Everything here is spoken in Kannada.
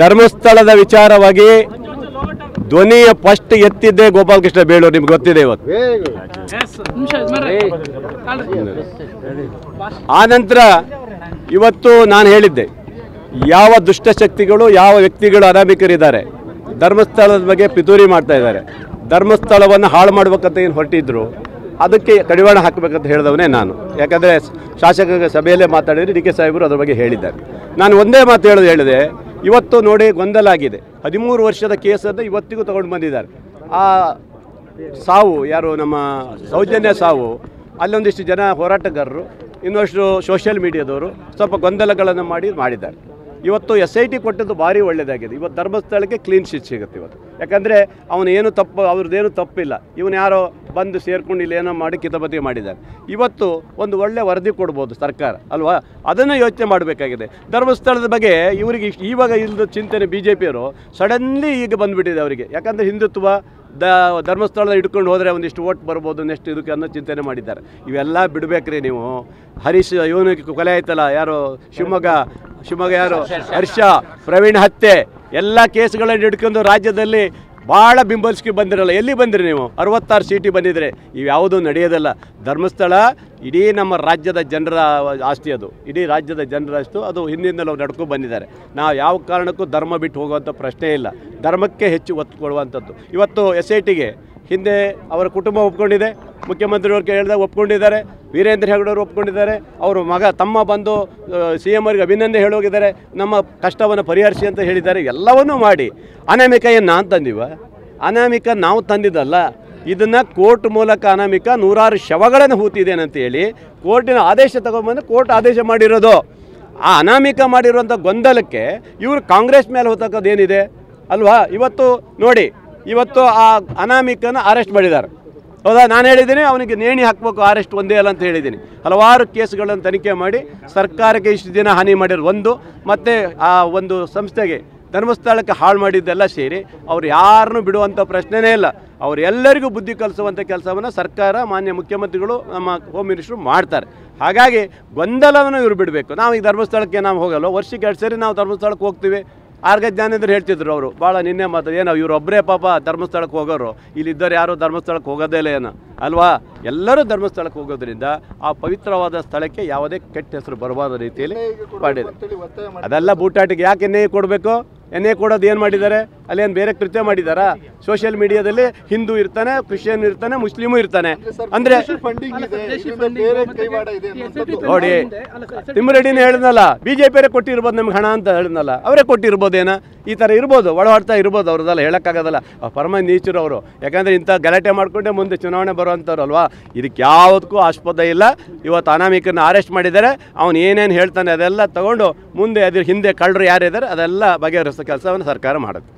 ಧರ್ಮಸ್ಥಳದ ವಿಚಾರವಾಗಿ ಧ್ವನಿಯ ಫಸ್ಟ್ ಎತ್ತಿದ್ದೆ ಗೋಪಾಲಕೃಷ್ಣ ಬೇಳೂರು, ನಿಮ್ಗೆ ಗೊತ್ತಿದೆ ಇವತ್ತು. ಆನಂತರ ಇವತ್ತು ನಾನು ಹೇಳಿದ್ದೆ, ಯಾವ ದುಷ್ಟಶಕ್ತಿಗಳು ಯಾವ ವ್ಯಕ್ತಿಗಳು ಅನಾಮಿಕರಿದ್ದಾರೆ, ಧರ್ಮಸ್ಥಳದ ಬಗ್ಗೆ ಪಿತೂರಿ ಮಾಡ್ತಾ ಇದ್ದಾರೆ, ಧರ್ಮಸ್ಥಳವನ್ನು ಹಾಳು ಮಾಡ್ಬೇಕಂತ ಏನು ಹೊರಟಿದ್ರು ಅದಕ್ಕೆ ಕಡಿವಾಣ ಹಾಕಬೇಕಂತ ಹೇಳಿದವನೇ ನಾನು. ಯಾಕಂದರೆ ಶಾಸಕ ಸಭೆಯಲ್ಲೇ ಮಾತಾಡಿದರೆ ಡಿ ಕೆ ಸಾಹೇಬರು ಅದ್ರ ಬಗ್ಗೆ ಹೇಳಿದ್ದಾರೆ. ನಾನು ಒಂದೇ ಮಾತು ಹೇಳಿದೆ, ಇವತ್ತು ನೋಡಿ ಗೊಂದಲ ಆಗಿದೆ. 13 ವರ್ಷದ ಕೇಸನ್ನು ಇವತ್ತಿಗೂ ತಗೊಂಡು ಬಂದಿದ್ದಾರೆ. ಆ ಸಾವು ಯಾರು ನಮ್ಮ ಸೌಜನ್ಯ ಸಾವು, ಅಲ್ಲೊಂದಿಷ್ಟು ಜನ ಹೋರಾಟಗಾರರು, ಇನ್ನಷ್ಟು ಸೋಷಿಯಲ್ ಮೀಡಿಯಾದವರು ಸ್ವಲ್ಪ ಗೊಂದಲಗಳನ್ನು ಮಾಡಿದ್ದಾರೆ. ಇವತ್ತು SIT ಕೊಟ್ಟದ್ದು ಭಾರಿ ಒಳ್ಳೆಯದಾಗಿದೆ. ಇವತ್ತು ಧರ್ಮಸ್ಥಳಕ್ಕೆ ಕ್ಲೀನ್ ಶೀಟ್ ಸಿಗುತ್ತೆ ಇವತ್ತು. ಯಾಕಂದರೆ ಅವನೇನು ತಪ್ಪು, ಅವ್ರದ್ದೇನು ತಪ್ಪಿಲ್ಲ, ಇವನು ಯಾರೋ ಬಂದು ಸೇರ್ಕೊಂಡು ಇಲ್ಲಿ ಏನೋ ಮಾಡಿ ಕಿತಾಪತಿ ಮಾಡಿದ್ದಾರೆ. ಇವತ್ತು ಒಂದು ಒಳ್ಳೆ ವರದಿ ಕೊಡ್ಬೋದು ಸರ್ಕಾರ ಅಲ್ವಾ, ಅದನ್ನು ಯೋಚನೆ ಮಾಡಬೇಕಾಗಿದೆ. ಧರ್ಮಸ್ಥಳದ ಬಗ್ಗೆ ಇವರಿಗೆ ಇವಾಗ ಇಲ್ಲದ ಚಿಂತನೆ BJPಯವರು ಸಡನ್ಲಿ ಈಗ ಬಂದುಬಿಟ್ಟಿದೆ ಅವರಿಗೆ. ಯಾಕಂದರೆ ಹಿಂದುತ್ವ ಧರ್ಮಸ್ಥಳದ ಹಿಡ್ಕೊಂಡು ಹೋದರೆ ಒಂದಿಷ್ಟು ಓಟ್ ಬರ್ಬೋದು ನೆಕ್ಸ್ಟ್ ಇದಕ್ಕೆ ಅನ್ನೋ ಚಿಂತನೆ ಮಾಡಿದ್ದಾರೆ. ಇವೆಲ್ಲ ಬಿಡಬೇಕ್ರಿ ನೀವು. ಹರೀಶ್ ಇವನು ಕೊಲೆ ಆಯ್ತಲ್ಲ, ಯಾರು ಶಿವಮೊಗ್ಗ ಯಾರು ಹರ್ಷ ಪ್ರವೀಣ್ ಹತ್ಯೆ ಎಲ್ಲ ಕೇಸ್ಗಳನ್ನು ಹಿಡ್ಕೊಂಡು ರಾಜ್ಯದಲ್ಲಿ ಭಾಳ ಬಿಂಬಲಿಸ್ಕಿ ಬಂದಿರಲ್ಲ. ಎಲ್ಲಿ ಬಂದಿರಿ ನೀವು? 66 ಸೀಟಿ ಬಂದಿದ್ರೆ ಇವ್ಯಾವುದೂ ನಡೆಯೋದಲ್ಲ. ಧರ್ಮಸ್ಥಳ ಇಡೀ ನಮ್ಮ ರಾಜ್ಯದ ಜನರ ಆಸ್ತಿ, ಅದು ಇಡೀ ರಾಜ್ಯದ ಜನರ ಆಸ್ತಿ. ಅದು ಹಿಂದಿಂದಲೂ ನಡ್ಕೊಂಡು ಬಂದಿದ್ದಾರೆ. ನಾವು ಯಾವ ಕಾರಣಕ್ಕೂ ಧರ್ಮ ಬಿಟ್ಟು ಹೋಗುವಂಥ ಪ್ರಶ್ನೆ ಇಲ್ಲ, ಧರ್ಮಕ್ಕೆ ಹೆಚ್ಚು ಒತ್ತು ಕೊಡುವಂಥದ್ದು. ಇವತ್ತು SITಗೆ ಹಿಂದೆ ಅವರ ಕುಟುಂಬ ಒಪ್ಕೊಂಡಿದೆ, ಮುಖ್ಯಮಂತ್ರಿಯವ್ರು ಕೇಳಿದಾಗ ಒಪ್ಕೊಂಡಿದ್ದಾರೆ, ವೀರೇಂದ್ರ ಹೆಗಡೆಯವರು ಒಪ್ಕೊಂಡಿದ್ದಾರೆ, ಅವರು ತಮ್ಮ ಬಂದು CM ಅವರಿಗೆ ಅಭಿನಂದನೆ ಹೇಳೋಗಿದ್ದಾರೆ, ನಮ್ಮ ಕಷ್ಟವನ್ನು ಪರಿಹರಿಸಿ ಅಂತ ಹೇಳಿದ್ದಾರೆ. ಎಲ್ಲವನ್ನೂ ಮಾಡಿ ಅನಾಮಿಕ ಏನು ನಾನು ತಂದಿವ? ಅನಾಮಿಕ ನಾವು ತಂದಿದ್ದಲ್ಲ, ಇದನ್ನು ಕೋರ್ಟ್ ಮೂಲಕ ಅನಾಮಿಕ 106 ಶವಗಳನ್ನು ಹೂತಿದ್ದೇನೆ ಅಂತೇಳಿ ಕೋರ್ಟಿನ ಆದೇಶ ತಗೊಂಡ್ಬಂದು ಕೋರ್ಟ್ ಆದೇಶ ಮಾಡಿರೋದು. ಆ ಅನಾಮಿಕ ಮಾಡಿರುವಂಥ ಗೊಂದಲಕ್ಕೆ ಇವರು ಕಾಂಗ್ರೆಸ್ ಮೇಲೆ ಹೊತ್ತಕ್ಕದೇನಿದೆ ಅಲ್ವಾ? ಇವತ್ತು ನೋಡಿ, ಇವತ್ತು ಆ ಅನಾಮಿಕನ ಅರೆಸ್ಟ್ ಮಾಡಿದ್ದಾರೆ, ಹೌದಾ? ನಾನು ಹೇಳಿದ್ದೀನಿ ಅವನಿಗೆ ನೇಣಿ ಹಾಕಬೇಕು, ಅರೆಸ್ಟ್ ಒಂದೇ ಅಲ್ಲ ಅಂತ ಹೇಳಿದ್ದೀನಿ. ಹಲವಾರು ಕೇಸ್ಗಳನ್ನು ತನಿಖೆ ಮಾಡಿ ಸರ್ಕಾರಕ್ಕೆ ಇಷ್ಟು ದಿನ ಹಾನಿ ಮಾಡಿರೋದು ಒಂದು, ಮತ್ತು ಆ ಒಂದು ಸಂಸ್ಥೆಗೆ ಧರ್ಮಸ್ಥಳಕ್ಕೆ ಹಾಳು ಮಾಡಿದ್ದೆಲ್ಲ ಸೇರಿ ಅವ್ರು ಯಾರನ್ನೂ ಬಿಡುವಂಥ ಪ್ರಶ್ನೆನೇ ಇಲ್ಲ. ಅವರೆಲ್ಲರಿಗೂ ಬುದ್ಧಿ ಕಲಿಸುವಂಥ ಕೆಲಸವನ್ನು ಸರ್ಕಾರ, ಮಾನ್ಯ ಮುಖ್ಯಮಂತ್ರಿಗಳು, ನಮ್ಮ ಹೋಮ್ ಮಿನಿಸ್ಟ್ರು ಮಾಡ್ತಾರೆ. ಹಾಗಾಗಿ ಗೊಂದಲವನ್ನು ಇವರು ಬಿಡಬೇಕು. ನಾವು ಈಗ ಧರ್ಮಸ್ಥಳಕ್ಕೆ ನಾವು ಹೋಗಲ್ಲ, ವರ್ಷಕ್ಕೆ 2 ಸರಿ ನಾವು ಧರ್ಮಸ್ಥಳಕ್ಕೆ ಹೋಗ್ತೀವಿ. ಆರ್ಗ ಜ್ಞಾನೇಂದ್ರ ಹೇಳ್ತಿದ್ರು ಅವರು ಭಾಳ ನಿನ್ನೆ ಮಾತು, ಏನೋ ಇವರೊಬ್ಬರೇ ಪಾಪ ಧರ್ಮಸ್ಥಳಕ್ಕೆ ಹೋಗೋರು, ಇಲ್ಲಿದ್ದವ್ರು ಯಾರೂ ಧರ್ಮಸ್ಥಳಕ್ಕೆ ಹೋಗೋದೇ ಇಲ್ಲ ಏನೋ ಅಲ್ವಾ? ಎಲ್ಲರೂ ಧರ್ಮಸ್ಥಳಕ್ಕೆ ಹೋಗೋದ್ರಿಂದ ಆ ಪವಿತ್ರವಾದ ಸ್ಥಳಕ್ಕೆ ಯಾವುದೇ ಕೆಟ್ಟ ಹೆಸರು ಬರಬಾರದ ರೀತಿಯಲ್ಲಿ ಮಾಡಿದೆ. ಅದೆಲ್ಲ ಬೂಟಾಟಿಗೆ ಯಾಕೆ ಎನ್ನೇ ಕೊಡಬೇಕು? ಎನ್ನೇ ಕೊಡೋದು ಏನು ಮಾಡಿದ್ದಾರೆ? ಅಲ್ಲೇನು ಬೇರೆ ಕೃತ್ಯ ಮಾಡಿದ್ದಾರಾ? ಸೋಷಿಯಲ್ ಮೀಡಿಯಾದಲ್ಲಿ ಹಿಂದೂ ಇರ್ತಾನೆ, ಕ್ರಿಶ್ಚಿಯನ್ ಇರ್ತಾನೆ, ಮುಸ್ಲಿಮು ಇರ್ತಾನೆ. ಅಂದರೆ ನೋಡಿ, ತಿಮ್ಮರೆಡ್ಡಿನೇ ಹೇಳಿದ್ನಲ್ಲ, BJPಯವರೇ ಕೊಟ್ಟಿರ್ಬೋದು ನಮ್ಗೆ ಹಣ ಅಂತ ಹೇಳಿದ್ನಲ್ಲ, ಅವರೇ ಕೊಟ್ಟಿರ್ಬೋದೇನ? ಈ ಥರ ಇರ್ಬೋದು, ಒಳವಾಡ್ತಾ ಇರ್ಬೋದು, ಅವ್ರದ್ದೆಲ್ಲ ಹೇಳೋಕ್ಕಾಗೋದಲ್ಲ. ಪರಮ ನೀಚರು ಅವರು. ಯಾಕಂದರೆ ಇಂಥ ಗಲಾಟೆ ಮಾಡಿಕೊಂಡೆ ಮುಂದೆ ಚುನಾವಣೆ ಬರುವಂಥವ್ರು ಅಲ್ವಾ? ಇದಕ್ಕೆ ಯಾವುದಕ್ಕೂ ಆಸ್ಪದ ಇಲ್ಲ. ಇವತ್ತು ಅನಾಮಿಕನ ಅರೆಸ್ಟ್ ಮಾಡಿದ್ದಾರೆ, ಅವನು ಏನೇನು ಹೇಳ್ತಾನೆ ಅದೆಲ್ಲ ತಗೊಂಡು ಮುಂದೆ ಅದ್ರ ಹಿಂದೆ ಕಳ್ಳರು ಯಾರಿದ್ದಾರೆ ಅದೆಲ್ಲ ಬಗೆಹರಿಸೋ ಕೆಲಸವನ್ನು ಸರ್ಕಾರ ಮಾಡುತ್ತೆ.